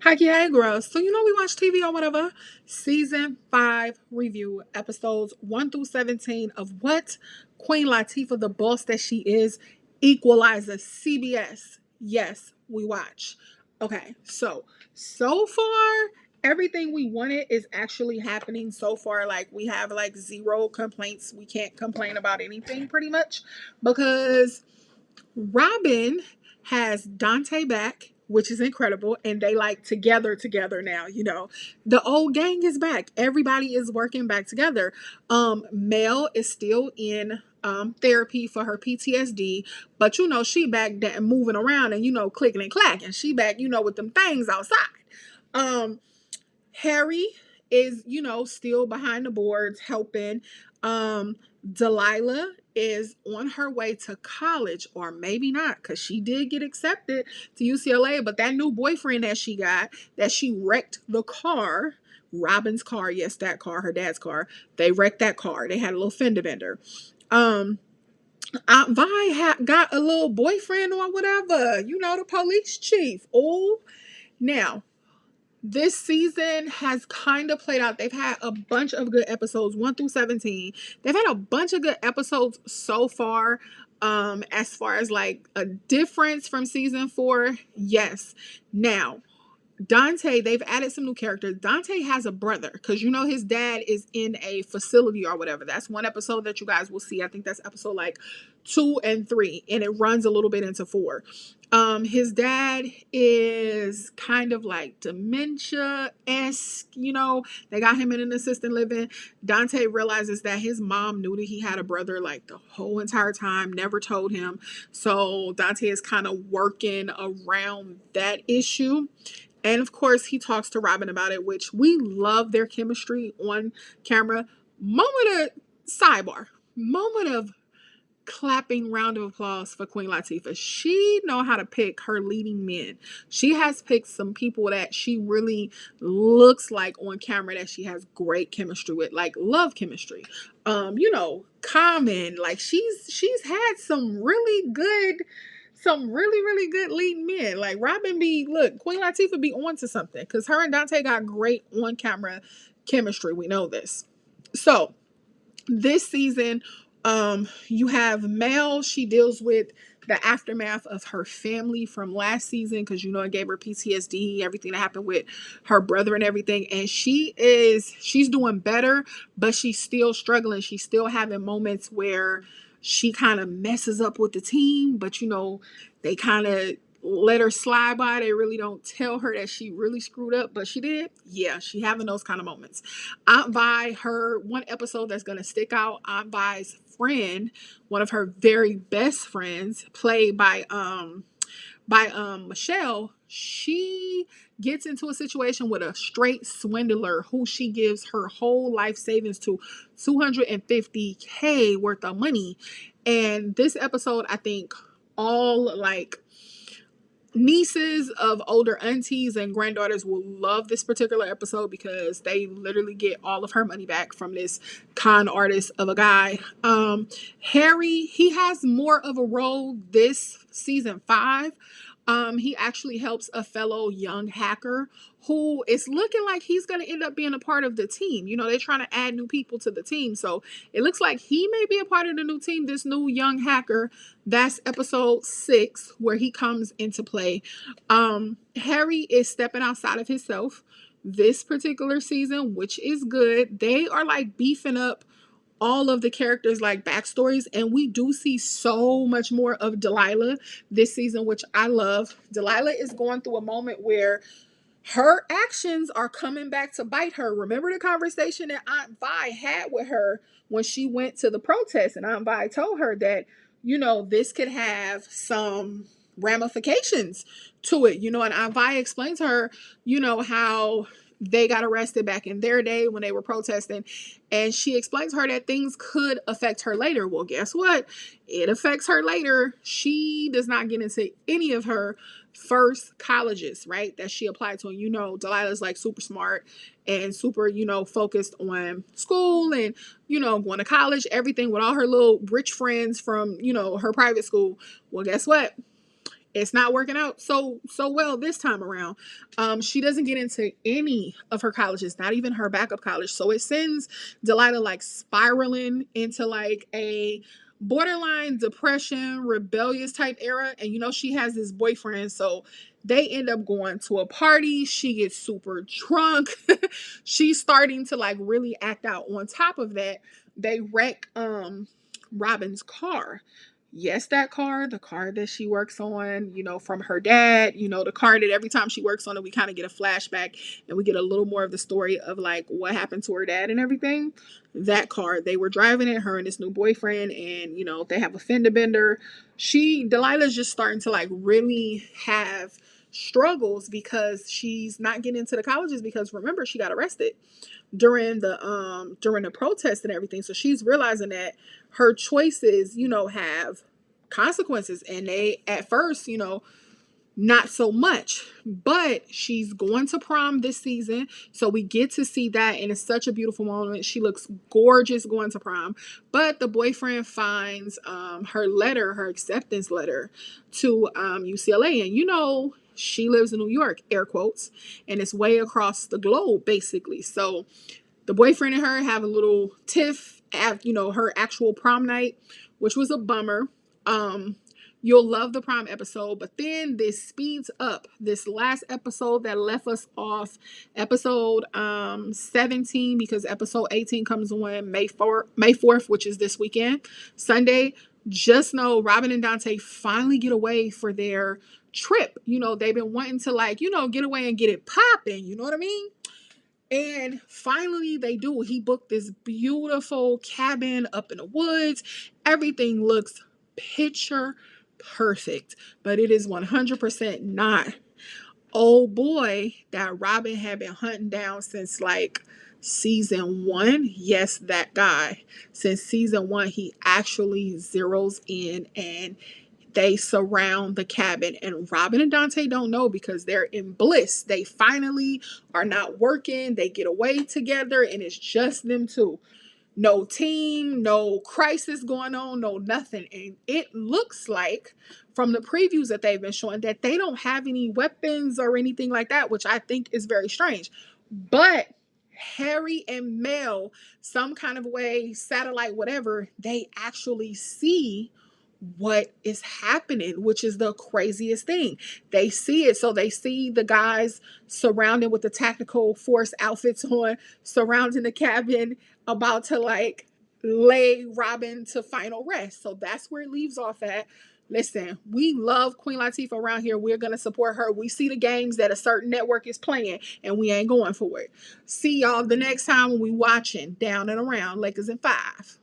Hi, yeah, girls. So, we watch TV or whatever. Season 5 review, episodes 1 through 17 of what Queen Latifah, the boss that she is, Equalizer, CBS. Yes, we watch. Okay, so far, everything we wanted is actually happening so far. Like, we have like zero complaints. We can't complain about anything pretty much because Robin has Dante back, which is incredible, and they like together now. The old gang is back. Everybody is working back together. Mel is still in therapy for her PTSD, but she back moving around and clicking and clacking. She back with them things outside. Um, Harry is, still behind the boards helping. Delilah is on her way to college, or maybe not, because she did get accepted to UCLA. But that new boyfriend that she got, that she wrecked the car, Robin's car, yes, that car, her dad's car, they wrecked that car. They had a little fender bender. Um, Aunt Vi got a little boyfriend or whatever, the police chief. Oh, now this season has kind of played out. They've had a bunch of good episodes, 1 through 17. They've had a bunch of good episodes so far. As far as like a difference from season 4, yes. Now, Dante, they've added some new characters. Dante has a brother because his dad is in a facility or whatever. That's one episode that you guys will see. I think that's episode like 2 and 3, and it runs a little bit into 4. His dad is kind of like dementia-esque, They got him in an assisted living. Dante realizes that his mom knew that he had a brother like the whole entire time, never told him. So Dante is kind of working around that issue. And of course, he talks to Robin about it, which we love their chemistry on camera. Moment of clapping round of applause for Queen Latifah. She know how to pick her leading men. She has picked some people that she really looks like on camera that she has great chemistry with, like love chemistry. Common, like she's had some really good leading men. Like Queen Latifah be on to something because her and Dante got great on camera chemistry. We know this. So this season, you have Mel. She deals with the aftermath of her family from last season because it gave her PTSD, everything that happened with her brother and everything. And she's doing better, but she's still struggling. She's still having moments where she kind of messes up with the team, but they kind of let her slide by. They really don't tell her that she really screwed up, but she did. Yeah, she having those kind of moments. Aunt Vi, her one episode that's gonna stick out, Aunt Vi's friend, one of her very best friends, played by Michelle, she gets into a situation with a straight swindler who she gives her whole life savings to, 250K worth of money. And this episode, I think all like nieces of older aunties and granddaughters will love this particular episode because they literally get all of her money back from this con artist of a guy. Harry, he has more of a role this season 5. He actually helps a fellow young hacker who is looking like he's going to end up being a part of the team. They're trying to add new people to the team. So it looks like he may be a part of the new team, this new young hacker. That's episode 6 where he comes into play. Harry is stepping outside of himself this particular season, which is good. They are like beefing up all of the characters like backstories, and we do see so much more of Delilah this season, which I love. Delilah is going through a moment where her actions are coming back to bite her. Remember the conversation that Aunt Vi had with her when she went to the protest, and Aunt Vi told her that this could have some ramifications to it, and Aunt Vi explains to her how they got arrested back in their day when they were protesting, and she explains to her that things could affect her later. Well, guess what? It affects her later. She does not get into any of her first colleges, right, that she applied to. And Delilah's like super smart and super, focused on school and, going to college, everything with all her little rich friends from, her private school. Well, guess what? It's not working out so well this time around. She doesn't get into any of her colleges, not even her backup college. So it sends Delilah like spiraling into like a borderline depression, rebellious type era. And you know, she has this boyfriend, so they end up going to a party. She gets super drunk. She's starting to like really act out. On top of that, they wreck Robin's car. Yes, that car, the car that she works on, you know, from her dad, you know, the car that every time she works on it, we kind of get a flashback and we get a little more of the story of like what happened to her dad and everything. That car, they were driving it, her and this new boyfriend, and you know, they have a fender bender. Delilah's just starting to like really have struggles because she's not getting into the colleges because remember, she got arrested during the protest and everything. So she's realizing that her choices, you know, have consequences, and they at first, you know, not so much. But she's going to prom this season, so we get to see that, and it's such a beautiful moment. She looks gorgeous going to prom. But the boyfriend finds her acceptance letter to UCLA, and you know, she lives in New York, air quotes, and it's way across the globe basically. So the boyfriend and her have a little tiff at, you know, her actual prom night, which was a bummer. Um, you'll love the prom episode, but then this speeds up. This last episode that left us off, episode 17, because episode 18 comes on May 4th, which is this weekend, Sunday. Just know Robin and Dante finally get away for their trip. You know, they've been wanting to like, you know, get away and get it popping. You know what I mean? And finally, they do. He booked this beautiful cabin up in the woods. Everything looks picture perfect, but it is 100% not. Oh boy, that Robin had been hunting down since like season one. Yes, that guy. Since season one, he actually zeroes in and they surround the cabin, and Robin and Dante don't know because they're in bliss. They finally are not working. They get away together and it's just them two. No team, no crisis going on, no nothing. And it looks like from the previews that they've been showing that they don't have any weapons or anything like that, which I think is very strange. But Harry and Mel, some kind of way, satellite, whatever, they actually see what is happening, which is the craziest thing. They see it. So they see the guys surrounded with the tactical force outfits on, surrounding the cabin, about to like lay Robin to final rest. So that's where it leaves off at. Listen, we love Queen Latifah around here. We're going to support her. We see the games that a certain network is playing and we ain't going for it. See y'all the next time when we watching Down and Around Lakers in 5.